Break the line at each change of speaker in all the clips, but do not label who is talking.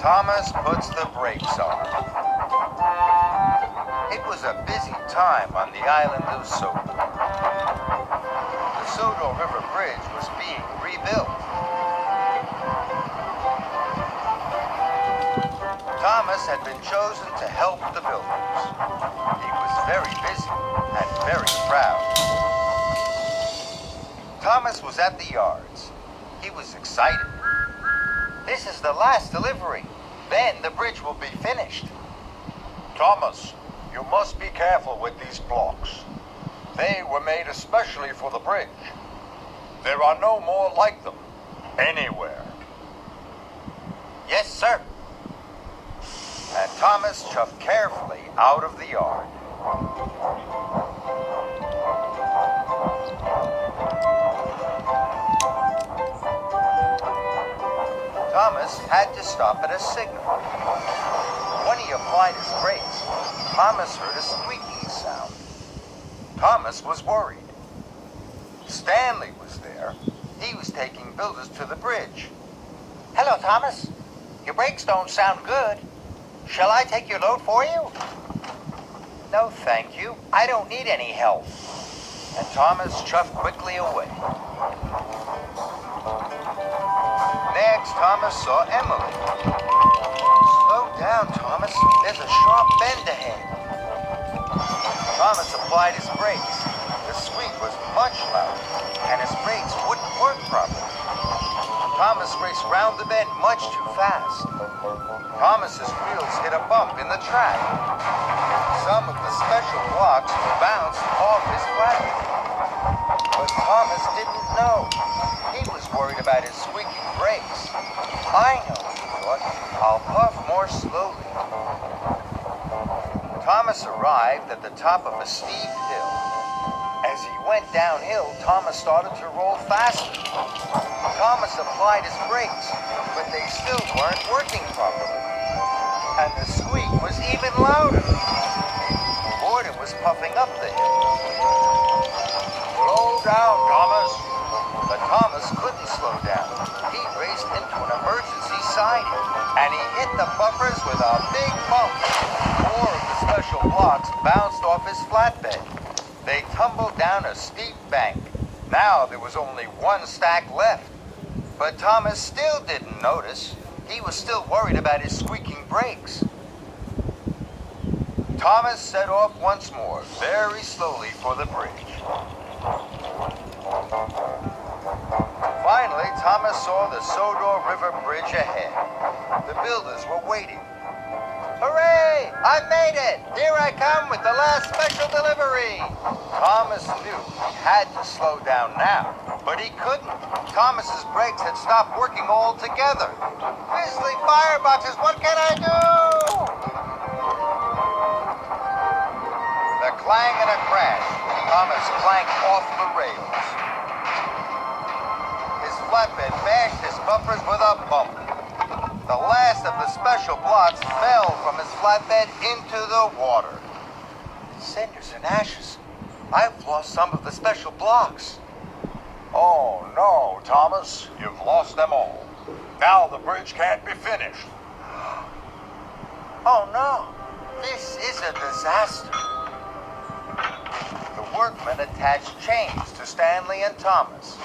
Thomas puts the brakes on. It was a busy time on the island of Sodor. The Sodor River Bridge was being rebuilt. Thomas had been chosen to help the builders. He was very busy and very proud. Thomas was at the yards. He was excited. This is the last delivery. Then the bridge will be finished.
Thomas, you must be careful with these blocks. They were made especially for the bridge. There are no more like them anywhere.
Yes, sir. And Thomas shoved carefully out of the yard. Thomas had to stop at a signal. When he applied his brakes, Thomas heard a squeaking sound. Thomas was worried. Stanley was there. He was taking builders to the bridge. Hello, Thomas. Your brakes don't sound good. Shall I take your load for you? No, thank you. I don't need any help. And Thomas shoved quickly away. Next, Thomas saw Emily. Slow down, Thomas. There's a sharp bend ahead. Thomas applied his brakes. The squeak was much louder, and his brakes wouldn't work properly. Thomas raced round the bend much too fast. Thomas's wheels hit a bump in the track. Some of the special blocks bounced off his flatbed. But Thomas didn't know. He was worried about his squeaking brakes. I know, he thought. I'll puff more slowly. Thomas arrived at the top of a steep hill. As he went downhill, Thomas started to roll faster. Thomas applied his brakes, but they still weren't working properly. And the squeak was even louder. Gordon was puffing up the hill.
Slow down, Thomas.
But Thomas couldn't slow down. He raced into an emergency siding, and he hit the bumpers with a big bump. 4 of the special blocks bounced off his flatbed. They tumbled down a steep bank. Now there was only one stack left. But Thomas still didn't notice. He was still worried about his squeaking brakes. Thomas set off once more, very slowly for the bridge. Finally, Thomas saw the Sodor River Bridge ahead. The builders were waiting. Hooray! I made it! Here I come with the last special delivery! Thomas knew he had to slow down now, but he couldn't. Thomas's brakes had stopped working altogether. Grizzly fireboxes, what can I do? With a clang and a crash, Thomas clanked off the rails. His flatbed bashed his bumpers with a bump. The last of the special blocks fell from his flatbed into the water. Cinders and ashes. I've lost some of the special blocks.
Oh, no, Thomas. You've lost them all. Now the bridge can't be finished.
Oh, no. This is a disaster. The workmen attached chains to Stanley and Thomas.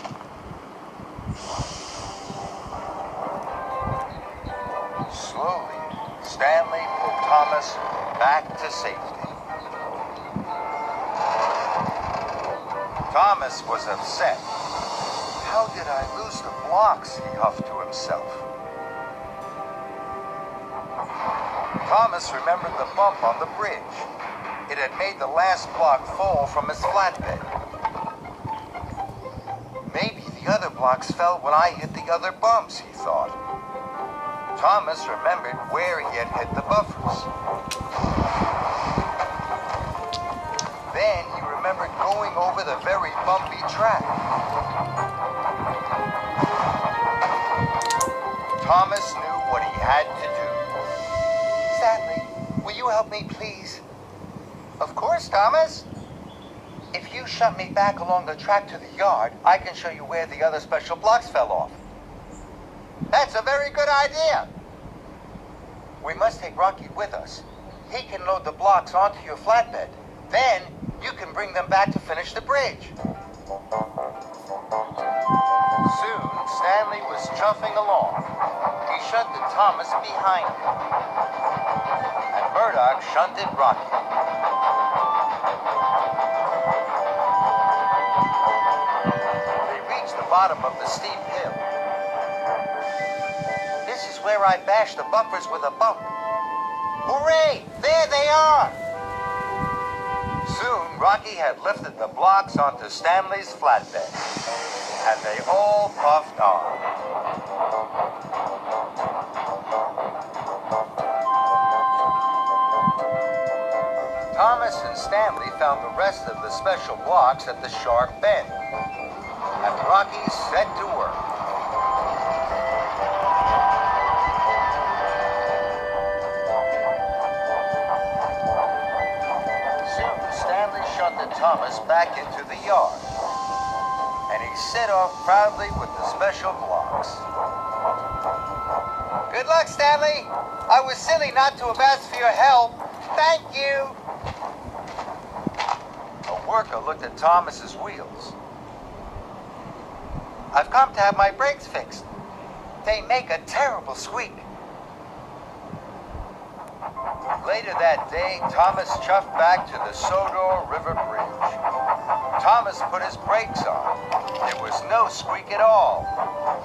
Slowly, Stanley pulled Thomas back to safety. Thomas was upset. How did I lose the blocks, he huffed to himself. Thomas remembered the bump on the bridge. It had made the last block fall from his flatbed. Maybe the other blocks fell when I hit the other bumps, he thought. Thomas remembered where he had hit the buffers. Then he remembered going over the very bumpy track. Thomas knew what he had to do. Stanley, will you help me, please? Of course, Thomas. If you shut me back along the track to the yard, I can show you where the other special blocks fell off. That's a very good idea. We must take Rocky with us. He can load the blocks onto your flatbed. Then, you can bring them back to finish the bridge. Soon, Stanley was chuffing along. He shunted Thomas behind him. And Murdoch shunted Rocky. They reached the bottom of the steep hill. This is where I bashed the bumpers with a bump. Hooray! There they are! Soon, Rocky had lifted the blocks onto Stanley's flatbed, and they all puffed on. Thomas and Stanley found the rest of the special blocks at the sharp bend, and Rocky set to work. Shunted Thomas back into the yard, and he set off proudly with the special blocks. Good luck, Stanley. I was silly not to have asked for your help. Thank you. A worker looked at Thomas's wheels. I've come to have my brakes fixed. They make a terrible squeak. Later that day, Thomas chuffed back to the Sodor River Bridge. Thomas put his brakes on. There was no squeak at all.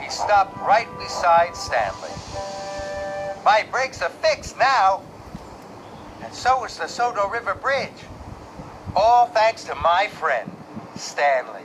He stopped right beside Stanley. My brakes are fixed now. And so is the Sodor River Bridge. All thanks to my friend, Stanley.